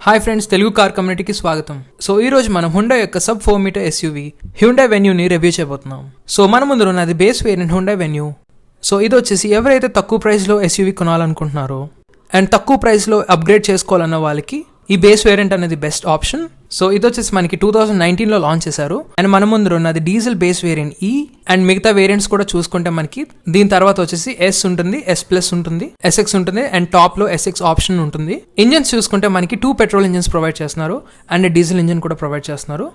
Hi friends, Telugu car కమ్యూనిటీకి స్వాగతం. So ఈ రోజు మనం హుండా యొక్క సబ్ 4 మీటర్ ఎస్యూవీ హ్యుండై వెన్యూని రివ్యూ చేయబోతున్నాం. సో మన ముందు ఉన్నది base variant Hyundai Venue. So ఇది వచ్చేసి ఎవరైతే తక్కువ ప్రైస్లో ఎస్యూవీ కొనాలనుకుంటున్నారో అండ్ తక్కువ ప్రైస్లో అప్గ్రేడ్ చేసుకోవాలన్న వాళ్ళకి ఈ బేస్ వేరియంట్ అనేది బెస్ట్ ఆప్షన్. సో ఇది వచ్చేసి మనకి 2019లో లాంచ్ చేశారు. అండ్ మన ముందు ఉన్నది డీజిల్ బేస్ వేరియంట్ ఈ అండ్ మిగతా వేరియంట్స్ కూడా చూసుకుంటే మనకి దీని తర్వాత వచ్చేసి ఎస్ ఉంటుంది, ఎస్ ప్లస్ ఉంటుంది, ఎస్ఎక్స్ ఉంటుంది అండ్ టాప్ లో ఎస్ఎక్స్ ఆప్షన్ ఉంటుంది. ఇంజన్స్ చూసుకుంటే మనకి 2 పెట్రోల్ ఇంజన్స్ ప్రొవైడ్ చేస్తున్నారు అండ్ డీజిల్ ఇంజన్ కూడా ప్రొవైడ్ చేస్తున్నారు.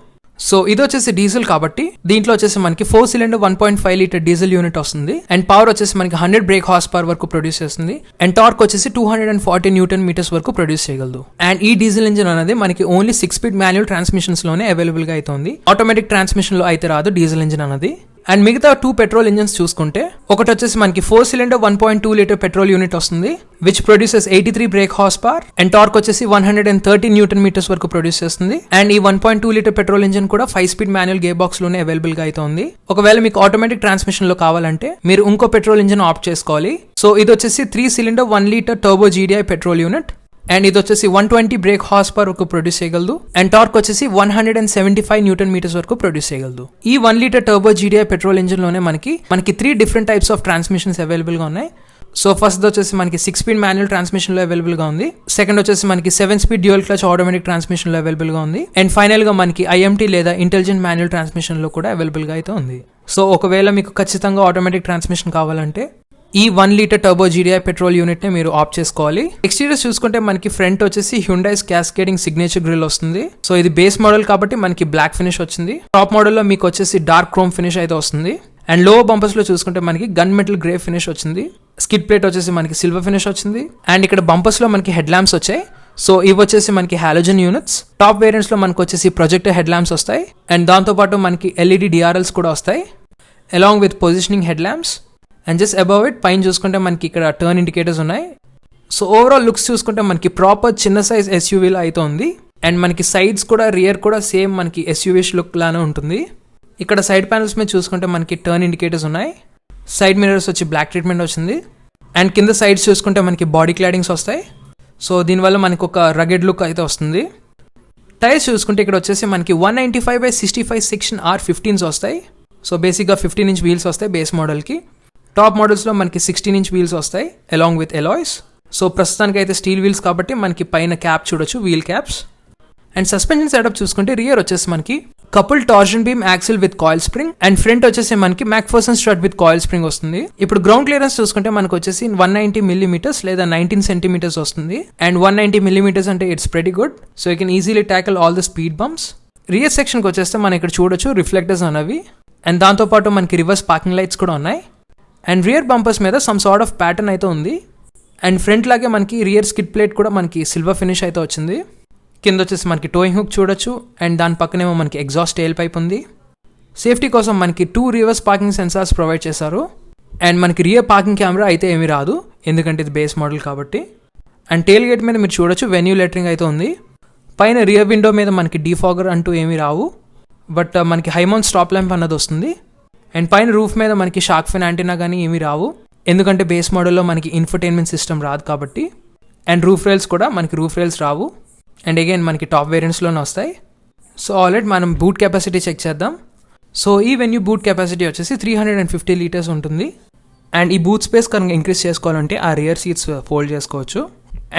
సో ఇది వచ్చేసి డీజిల్ కాబట్టి దీంట్లో వచ్చేసి మనకి 4 సిలిండర్ 1.5 లీటర్ డీజిల్ యూనిట్ వస్తుంది అండ్ పవర్ వచ్చేసి మనకి 100 బ్రేక్ హార్స్ పవర్ వరకు ప్రొడ్యూస్ చేస్తుంది అండ్ టార్క్ వచ్చేసి 240 న్యూటన్ మీటర్స్ వరకు ప్రొడ్యూస్ చేయగలదు. అండ్ ఈ డీజిల్ ఇంజిన్ అనేది మనకి ఓన్లీ 6 స్పీడ్ మాన్యువల్ ట్రాన్స్మిషన్స్ లోనే అవైలబుల్ గా అవుతుంది. ఆటోమేటిక్ ట్రాన్స్మిషన్ లో అయితే రాదు డీజిల్ ఇంజిన్ అనేది. అండ్ మిగతా 2 పెట్రోల్ ఇంజన్స్ చూసుకుంటే ఒకటి వచ్చేసి మనకి 4 సిలిండర్ 1.2 లీటర్ పెట్రోల్ యూనిట్ వస్తుంది which produces 83 break horse power and torque వచ్చేసి 130 న్యూటన్ మీటర్స్ వరకు ప్రొడ్యూస్ చేస్తుంది. అండ్ ఈ 1.2 లీటర్ పెట్రోల్ ఇంజన్ కూడా 5 స్పీడ్ మాన్యువల్ గేర్ బాక్స్ లోనే అవైలబుల్ గా అవుతుంది. ఒకవేళ మీకు ఆటోమేటిక్ ట్రాన్స్మిషన్ లో కావాలంటే మీరు ఇంకో పెట్రోల్ ఇంజన్ ఆప్ట్ చేసుకోవాలి. సో ఇది వచ్చేసి 3 cylinder 1 litre turbo GDI petrol unit and ఇది వచ్చేసి 120 బ్రేక్ హార్స్ పవర్ వరకు ప్రొడ్యూస్ చేయగలదు అండ్ టార్క్ వచ్చేసి 175 న్యూటన్ మీటర్స్ వరకు ప్రొడ్యూస్ చేయగలదు. ఈ 1 litre turbo GDI petrol engine లోనే మనకి 3 different types of transmissions available గా ఉన్నాయి. సో ఫస్ట్ వచ్చేసి మనకి 6 స్పీడ్ మాన్యువల్ ట్రాన్స్మిషన్ లో అవైలబుల్ గా ఉంది. సెకండ్ వచ్చేసి మనకి 7 speed dual clutch automatic transmission లో అవైలబుల్ గా ఉంది. అండ్ ఫైనల్ గా మనకి ఐఎంటీ లేదా ఇంటెలిజెంట్ మాన్యువల్ ట్రాన్స్మిషన్ లో కూడా అవైలబుల్ గా అయితే ఉంది. సో ఒకవేళ మీకు ఖచ్చితంగా ఆటోమేటిక్ ట్రాన్స్మిషన్ కావాలంటే ఈ 1 litre turbo GDI petrol unit ని మీరు ఆప్ట్ చేసుకోవాలి. ఎక్స్టీరియర్స్ చూసుకుంటే మనకి ఫ్రంట్ వచ్చేసి హ్యుండైస్ క్యాస్కేడింగ్ సిగ్నేచర్ గ్రిల్ వస్తుంది. సో ఇది బేస్ మోడల్ కాబట్టి మనకి బ్లాక్ ఫినిష్ వచ్చింది. టాప్ మోడల్ లో మీకు వచ్చేసి డార్క్ క్రోమ్ ఫినిష్ అయితే వస్తుంది. అండ్ లో బంపర్స్ లో చూసుకుంటే మనకి గన్ మెటల్ గ్రే ఫినిష్ వచ్చింది. స్కిడ్ ప్లేట్ వచ్చేసి మనకి సిల్వర్ ఫినిష్ వచ్చింది. అండ్ ఇక్కడ బంపర్స్ లో మనకి హెడ్ ల్యాంప్స్ వచ్చాయి. సో ఇవి వచ్చేసి మనకి హాలోజన్ యూనిట్స్. టాప్ వేరియంట్స్ లో మనకి వచ్చేసి ప్రొజెక్టర్ హెడ్ ల్యాంప్స్ వస్తాయి అండ్ దాంతో పాటు మనకి ఎల్ఈడి డిఆర్ఎల్స్ కూడా వస్తాయి along with positioning head lamps. And just above it పైన చూసుకుంటే మనకి ఇక్కడ టర్న్ ఇండికేటర్స్ ఉన్నాయి. సో ఓవరాల్ లుక్స్ చూసుకుంటే మనకి ప్రాపర్ చిన్న సైజ్ ఎస్యూవీలో అయితే ఉంది. అండ్ మనకి సైడ్స్ కూడా రియర్ కూడా సేమ్ మనకి ఎస్యూవీస్ లుక్ లానే ఉంటుంది. ఇక్కడ సైడ్ ప్యానల్స్ మీద చూసుకుంటే మనకి టర్న్ ఇండికేటర్స్ ఉన్నాయి. సైడ్ మిరర్స్ వచ్చి బ్లాక్ ట్రీట్మెంట్ వచ్చింది. అండ్ కింద సైడ్స్ చూసుకుంటే మనకి బాడీ క్లాడింగ్స్ వస్తాయి. సో దీనివల్ల మనకి ఒక రగెడ్ లుక్ అయితే వస్తుంది. టైర్స్ చూసుకుంటే ఇక్కడ వచ్చేసి మనకి 195/65 సెక్షన్ R15s వస్తాయి. సో బేసిక్గా 15 ఇంచ్ వీల్స్ వస్తాయి బేస్ మోడల్కి. టాప్ మోడల్స్లో మనకి 16 ఇంచ్ వీల్స్ వస్తాయి అలాంగ్ విత్ ఎలాయ్స్. సో ప్రస్తుతానికి అయితే స్టీల్ వీల్స్ కాబట్టి మనకి పైన క్యాప్ చూడొచ్చు, wheel caps. And suspension setup చూసుకుంటే రియర్ వచ్చేసి మనకి couple torsion beam axle with coil spring and front వచ్చేసి మనకి MacPherson strut with coil spring వస్తుంది. ఇప్పుడు గ్రౌండ్ క్లియరెన్స్ చూసుకుంటే మనకు వచ్చేసి 190 మిల్లీమీటర్స్ లేదా 19 సెంటీమీటర్స్ వస్తుంది. అండ్ 190 మిల్లీమీటర్స్ అంటే it's pretty good. So you can easily tackle all the speed bumps. Rear సెక్షన్కి వచ్చేస్తే మనం ఇక్కడ చూడొచ్చు రిఫ్లెక్టర్స్ అనేవి అండ్ దాంతోపాటు మనకి రివర్స్ పార్కింగ్ లైట్స్ కూడా ఉన్నాయి. అండ్ రియర్ బంపర్స్ మీద సమ్ సార్ట్ ఆఫ్ ప్యాటర్న్ అయితే ఉంది. అండ్ ఫ్రంట్ లాగే మనకి రియర్ స్కిడ్ ప్లేట్ కూడా మనకి సిల్వర్ ఫినిష్ అయితే వచ్చింది. కింద వచ్చేసి మనకి టోయింగ్ హుక్ చూడొచ్చు అండ్ దాని పక్కనేమో మనకి ఎగ్జాస్ట్ టెయిల్ పైప్ ఉంది. సేఫ్టీ కోసం మనకి 2 రివర్స్ పార్కింగ్ సెన్సార్స్ ప్రొవైడ్ చేశారు. అండ్ మనకి రియర్ పార్కింగ్ కెమెరా అయితే ఏమీ రాదు ఎందుకంటే ఇది బేస్ మోడల్ కాబట్టి. అండ్ టెయిల్ గేట్ మీద మీరు చూడొచ్చు వెన్యూ లెటరింగ్ అయితే ఉంది. పైన రియర్ విండో మీద మనకి డీఫాగర్ అంటూ ఏమీ రావు బట్ మనకి హైమౌంట్ స్టాప్ ల్యాంప్ అన్నది వస్తుంది. అండ్ పైన రూఫ్ మీద మనకి షార్క్ ఫిన్ యాంటీనా కానీ ఏమీ రావు ఎందుకంటే బేస్ మోడల్లో మనకి ఇన్ఫర్టైన్మెంట్ సిస్టమ్ రాదు కాబట్టి. అండ్ రూఫ్ రైల్స్ కూడా మనకి roof rails Rao. And again మనకి టాప్ వేరియంట్స్లోనే వస్తాయి. సో ఆల్రెడీ మనం బూట్ కెపాసిటీ చెక్ చేద్దాం. సో ఈ వెన్యూ బూట్ కెపాసిటీ వచ్చేసి 350 లీటర్స్ ఉంటుంది. అండ్ ఈ బూట్ స్పేస్ కనుక ఇంక్రీజ్ చేసుకోవాలంటే ఆ రియర్ సీట్స్ ఫోల్డ్ చేసుకోవచ్చు.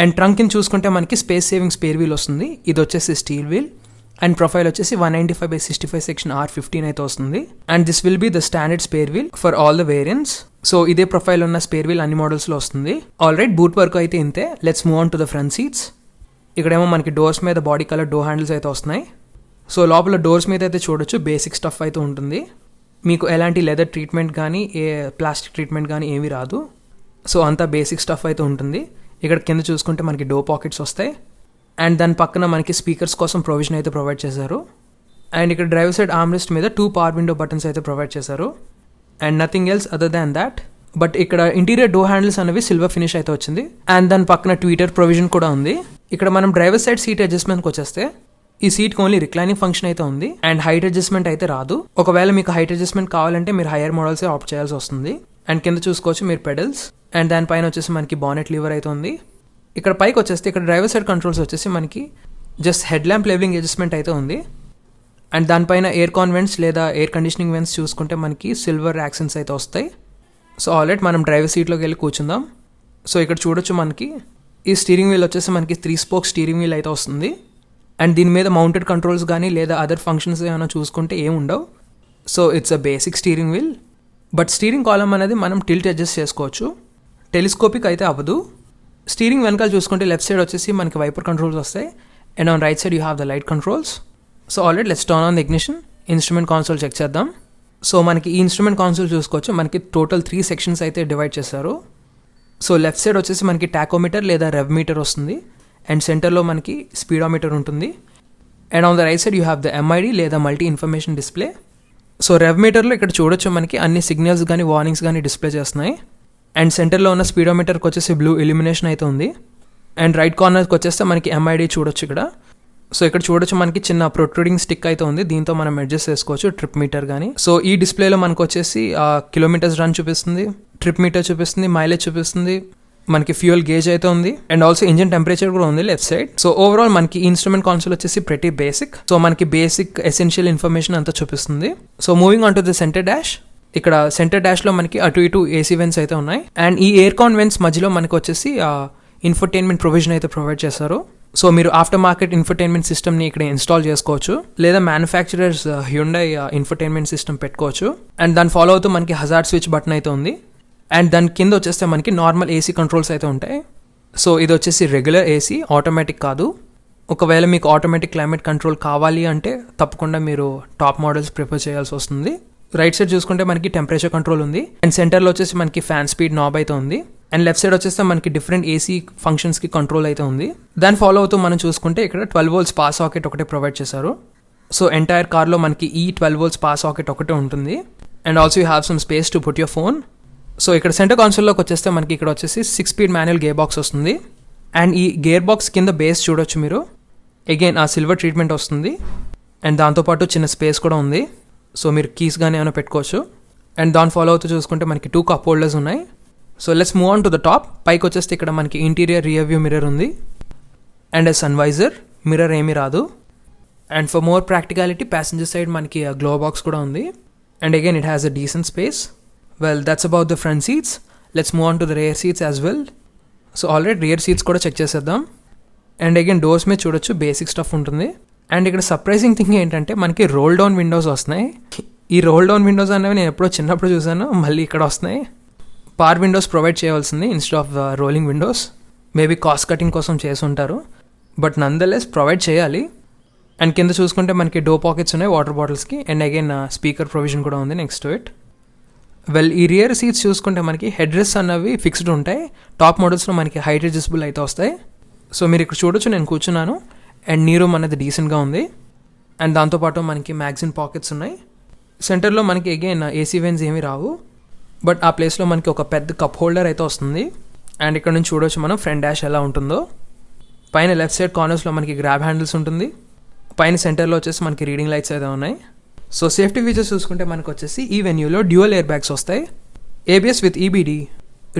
అండ్ ట్రంక్ కింద చూసుకుంటే మనకి స్పేస్ సేవింగ్ స్పేర్ వీల్ వస్తుంది. ఇది వచ్చేసి స్టీల్ వీల్. అండ్ ప్రొఫైల్ వచ్చేసి 195/65 సెక్షన్ R15 అయితే వస్తుంది. And this will be the standard spare wheel for all the variants. So ఇదే ప్రొఫైల్ ఉన్న స్పేర్ వీల్ అన్ని మోడల్స్లో వస్తుంది. ఆల్రైట్ బూట్ వర్క్ అయితే ఇంతే. Let's move on to the front seats. ఇక్కడేమో మనకి డోర్స్ మీద బాడీ కలర్ డోర్ హ్యాండిల్స్ అయితే వస్తున్నాయి. సో లోపల డోర్స్ మీద అయితే చూడొచ్చు బేసిక్ స్టఫ్ అయితే ఉంటుంది. మీకు ఎలాంటి లెదర్ ట్రీట్మెంట్ కానీ ఏ ప్లాస్టిక్ ట్రీట్మెంట్ కానీ ఏమీ రాదు. సో అంతా బేసిక్ స్టఫ్ అయితే ఉంటుంది. ఇక్కడ కింద చూసుకుంటే మనకి డోర్ పాకెట్స్ వస్తాయి. అండ్ దాని పక్కన మనకి స్పీకర్స్ కోసం ప్రొవిజన్ అయితే ప్రొవైడ్ చేశారు. అండ్ ఇక్కడ డ్రైవర్ సైడ్ ఆర్మ్రెస్ట్ మీద 2 పవర్ విండో బటన్స్ అయితే ప్రొవైడ్ చేశారు. And nothing else other than that. But ఇక్కడ ఇంటీరియర్ డోర్ హ్యాండిల్స్ అనేవి సిల్వర్ ఫినిష్ అయితే వచ్చింది. అండ్ దాని పక్కన ట్విటర్ ప్రొవిజన్ కూడా ఉంది. ఇక్కడ మనం డ్రైవర్ సైడ్ సీట్ అడ్జస్ట్మెంట్కి వచ్చేస్తే ఈ సీట్కి ఓన్లీ రిక్లైనింగ్ ఫంక్షన్ అయితే ఉంది. అండ్ హైట్ అడ్జస్ట్మెంట్ అయితే రాదు. ఒకవేళ మీకు హైట్ అడ్జస్ట్మెంట్ కావాలంటే మీరు హైయర్ మోడల్సే ఆప్ట్ చేయాల్సి వస్తుంది. అండ్ కింద చూసుకోవచ్చు మీరు పెడల్స్. అండ్ దానిపైన వచ్చేసి మనకి బానెట్ లీవర్ అయితే ఉంది. ఇక్కడ పైకి వచ్చేస్తే ఇక్కడ డ్రైవర్ సైడ్ కంట్రోల్స్ వచ్చేసి మనకి just head lamp leveling adjustment అయితే ఉంది. అండ్ దానిపైన ఎయిర్ కాన్ వెంట్స్ లేదా ఎయిర్ కండిషనింగ్ వెంట్స్ చూసుకుంటే మనకి సిల్వర్ యాక్సెంట్స్ అయితే వస్తాయి. సో ఆల్రెడీ మనం డ్రైవర్ సీట్లోకి వెళ్ళి కూర్చుందాం. సో ఇక్కడ చూడొచ్చు మనకి ఈ స్టీరింగ్ వీల్ వచ్చేసి మనకి 3 స్పోక్ స్టీరింగ్ వీల్ అయితే వస్తుంది. అండ్ దీని మీద మౌంటెడ్ కంట్రోల్స్ కానీ లేదా అదర్ ఫంక్షన్స్ ఏమైనా చూసుకుంటే ఏం ఉండవు. So it's a basic steering wheel. But steering column అనేది మనం టిల్ట్ అడ్జస్ట్ చేసుకోవచ్చు. టెలిస్కోపిక్ అయితే అవ్వదు. స్టీరింగ్ వెనకాల చూసుకుంటే లెఫ్ట్ సైడ్ వచ్చేసి మనకి వైపర్ కంట్రోల్స్ వస్తాయి. And on right side you have the light controls. So already let's turn on the ignition. Instrument console check చేద్దాం. సో మనకి ఈ ఇన్స్ట్రుమెంట్ కాన్సోల్ చూసుకోవచ్చు. మనకి టోటల్ 3 సెక్షన్స్ అయితే డివైడ్ చేశారు. సో లెఫ్ట్ సైడ్ వచ్చేసి మనకి టాకోమీటర్ లేదా రెవ్ మీటర్ వస్తుంది. అండ్ సెంటర్లో మనకి స్పీడోమీటర్ ఉంటుంది. And on the right side you have the MID లేదా multi information display. So rev మీటర్లో ఇక్కడ చూడొచ్చు మనకి అన్ని సిగ్నల్స్ కానీ వార్నింగ్స్ కానీ డిస్ప్లే చేస్తున్నాయి. అండ్ సెంటర్లో ఉన్న స్పీడోమీటర్కి వచ్చేసి బ్లూ ఇల్యూమినేషన్ అయితే ఉంది. అండ్ రైట్ కార్నర్కి వచ్చేస్తే మనకి ఎంఐడి చూడొచ్చు ఇక్కడ. సో ఇక్కడ చూడొచ్చు మనకి చిన్న ప్రొట్రూడింగ్ స్టిక్ అయితే ఉంది. దీంతో మనం అడ్జస్ట్ చేసుకోవచ్చు ట్రిప్ మీటర్ కానీ. సో ఈ డిస్ప్లేలో మనకు వచ్చేసి కిలోమీటర్స్ రన్ చూపిస్తుంది, ట్రిప్ మీటర్ చూపిస్తుంది, మైలేజ్ చూపిస్తుంది, మనకి ఫ్యూయల్ గేజ్ అయితే ఉంది. అండ్ ఆల్సో ఇంజిన్ టెంపరేచర్ కూడా ఉంది లెఫ్ట్ సైడ్. సో ఓవరాల్ మనకి ఇన్స్ట్రుమెంట్ కాన్సోల్ వచ్చేసి ప్రతి బేసిక్. సో మనకి బేసిక్ ఎసెన్షియల్ ఇన్ఫర్మేషన్ అంతా చూపిస్తుంది. So moving on to the centre dash. ఇక్కడ సెంటర్ డాష్లో మనకి అటు ఇటు ఏసీ వెంట్స్ అయితే ఉన్నాయి. అండ్ ఈ ఎయిర్ కాన్ వెంట్స్ మధ్యలో మనకి వచ్చేసి ఇన్ఫర్టైన్మెంట్ ప్రొవిజన్ అయితే ప్రొవైడ్ చేస్తారు. సో మీరు ఆఫ్టర్ మార్కెట్ ఇన్ఫర్టైన్మెంట్ సిస్టమ్ని ఇక్కడ ఇన్స్టాల్ చేసుకోవచ్చు, లేదా మ్యానుఫ్యాక్చరర్స్ హ్యుండై ఇన్ఫర్టైన్మెంట్ సిస్టమ్ పెట్టుకోవచ్చు. అండ్ దాన్ని ఫాలో అవుతూ మనకి హజార్డ్ స్విచ్ బటన్ అయితే ఉంది. అండ్ దాని కింద వచ్చేస్తే మనకి నార్మల్ ఏసీ కంట్రోల్స్ అయితే ఉంటాయి. సో ఇది వచ్చేసి రెగ్యులర్ ఏసీ, ఆటోమేటిక్ కాదు. ఒకవేళ మీకు ఆటోమేటిక్ క్లైమేట్ కంట్రోల్ కావాలి అంటే తప్పకుండా మీరు టాప్ మోడల్స్ ప్రిఫర్ చేయాల్సి వస్తుంది. రైట్ సైడ్ చూసుకుంటే మనకి టెంపరేచర్ కంట్రోల్ ఉంది. అండ్ సెంటర్లో వచ్చేసి మనకి ఫ్యాన్ స్పీడ్ నాబ్ అయితే ఉంది. అండ్ లెఫ్ట్ సైడ్ వచ్చేస్తే మనకి డిఫరెంట్ ఏసీ ఫంక్షన్స్కి కంట్రోల్ అయితే ఉంది. దాన్ని ఫాలో అవుతూ మనం చూసుకుంటే ఇక్కడ 12 volts పవర్ సాకెట్ ఒకటే ప్రొవైడ్ చేశారు. సో ఎంటైర్ కార్లో మనకి ఈ 12 volts పవర్ సాకెట్ ఒకటే ఉంటుంది. And also you have some space to put your phone. So ఇక్కడ సెంటర్ కాన్సోల్లోకి వచ్చేస్తే మనకి ఇక్కడ వచ్చేసి 6-speed మాన్యువల్ గేర్ బాక్స్ వస్తుంది. అండ్ ఈ గేర్ బాక్స్ కింద బేస్ చూడొచ్చు మీరు. అగైన్ ఆ సిల్వర్ ట్రీట్మెంట్ వస్తుంది. అండ్ దాంతోపాటు చిన్న స్పేస్ కూడా ఉంది. సో మీరు కీస్ కానీ ఏమైనా పెట్టుకోవచ్చు. అండ్ దాన్ని ఫాలో అవుతూ చూసుకుంటే మనకి 2 cup holders ఉన్నాయి. So let's move on to the top. పైకి వచ్చేస్తే ఇక్కడ మనకి ఇంటీరియర్ రియర్ వ్యూ మిర్రర్ ఉంది. అండ్ సన్ వైజర్, మిర్రర్ ఏమీ రాదు. And for more practicality passenger side మనకి గ్లో బాక్స్ కూడా ఉంది. And again it has a decent space. Well that's about the front seats. Let's move on to the rear seats as well. So already rear seats కూడా check చేసేద్దాం. And again doors మీద చూడొచ్చు basic stuff ఉంటుంది. And ఇక్కడ surprising thing ఏంటంటే మనకి role down Windows వస్తున్నాయి. ఈ రోల్ డౌన్ విండోస్ అనేవి నేను ఎప్పుడో చిన్నప్పుడు చూసాను, మళ్ళీ ఇక్కడ వస్తున్నాయి. పవర్ విండోస్ ప్రొవైడ్ చేయవలసింది instead of rolling windows. Maybe cost cutting కోసం చేసి ఉంటారు, బట్ నందలెస్ ప్రొవైడ్ చేయాలి. అండ్ కింద చూసుకుంటే మనకి డో పాకెట్స్ ఉన్నాయి వాటర్ బాటిల్స్కి. అండ్ అగైన్ స్పీకర్ ప్రొవిజన్ కూడా ఉంది నెక్స్ట్ టు ఇట్. వెల్ ఈ రియర్ సీట్స్ చూసుకుంటే మనకి హెడ్ రెస్ట్ అన్నవి ఫిక్స్డ్ ఉంటాయి. టాప్ మోడల్స్లో మనకి హైట్ అడ్జస్టబుల్ అయితే వస్తాయి. సో మీరు ఇక్కడ చూడొచ్చు, నేను కూర్చున్నాను. అండ్ నీ రూమ్ అనేది డీసెంట్గా ఉంది. అండ్ దాంతోపాటు మనకి మ్యాగ్జిన్ పాకెట్స్ ఉన్నాయి. సెంటర్లో మనకి అగైన్ ఏసీ వెన్స్ ఏమీ రావు, బట్ ఆ ప్లేస్లో మనకి ఒక పెద్ద కప్ హోల్డర్ అయితే వస్తుంది. అండ్ ఇక్కడ నుంచి చూడవచ్చు మనం ఫ్రంట్ డాష్ ఎలా ఉంటుందో. పైన లెఫ్ట్ సైడ్ కార్నర్స్లో మనకి గ్రాబ్ హ్యాండిల్స్ ఉంటుంది. పైన సెంటర్లో వచ్చేసి మనకి రీడింగ్ లైట్స్ అయితే ఉన్నాయి. సో సేఫ్టీ ఫీచర్స్ చూసుకుంటే మనకు వచ్చేసి ఈ వెన్యూలో డ్యూయల్ ఎయిర్ బ్యాగ్స్ వస్తాయి, ABS with EBD,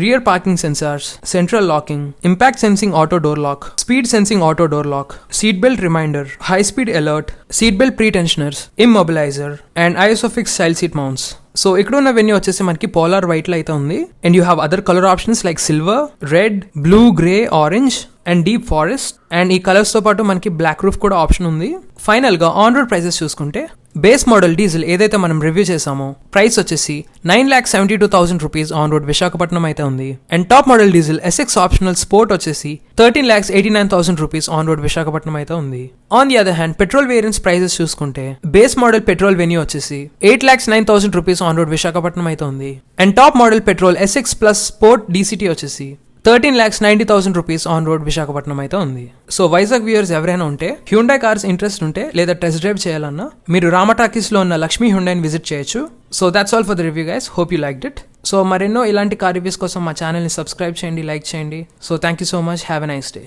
rear parking sensors, central locking, impact sensing auto door lock, speed sensing auto door lock, seat belt reminder, high speed alert, seat belt pre-tensioners, immobilizer, and ISOFIX child seat mounts. So ఇక్కడ ఉన్న venue వచ్చేసి మనకి polar white లో అయితే ఉంది. And you have other colour options like silver, red, blue, grey, orange and deep forest. And ఈ colours తో పాటు మనకి బ్లాక్ రూఫ్ కూడా ఆప్షన్ ఉంది. ఫైనల్ గా ఆన్ రోడ్ ప్రైసెస్ చూసుకుంటే బేస్ మోడల్ డీజిల్ ఏదైతే మనం రివ్యూ చేసామో ప్రైస్ వచ్చేసి 9,72,000 రూపీస్ ఆన్ రోడ్ విశాఖపట్నం అయితే ఉంది. And top model diesel SX optional sport వచ్చేసి 13,89,000 రూపీస్ ఆన్ రోడ్ విశాఖపట్నం అయితే ఉంది. On the other hand petrol variants prices చూసుకుంటే బేస్ మోడల్ పెట్రోల్ వెన్యూ వచ్చేసి 8,09,000 రూపీస్ ఆన్ రోడ్ విశాఖపట్నం అయితే ఉంది. And top model petrol SX plus sport DCT వచ్చేసి 13,90,000 rupees on road Visakhapatnam అయితే ఉంది. సో వైజాగ్ వ్యూయర్స్ ఎవరైనా ఉంటే హ్యూండై కార్స్ ఇంట్రెస్ట్ ఉంటే లేదా టెస్ట్ డ్రైవ్ చేయాలన్నా మీరు రామటాకీస్ లో ఉన్న లక్ష్మీ హ్యూండైని విజిట్ చేయొచ్చు. So that's all for the review guys. Hope you liked it. So మరెన్నో ఇలాంటి కార్ రివ్యూస్ కోసం మా ఛానల్ని సబ్స్క్రైబ్ చేయండి, లైక్ చేయండి. So thank you so much. Have a nice day.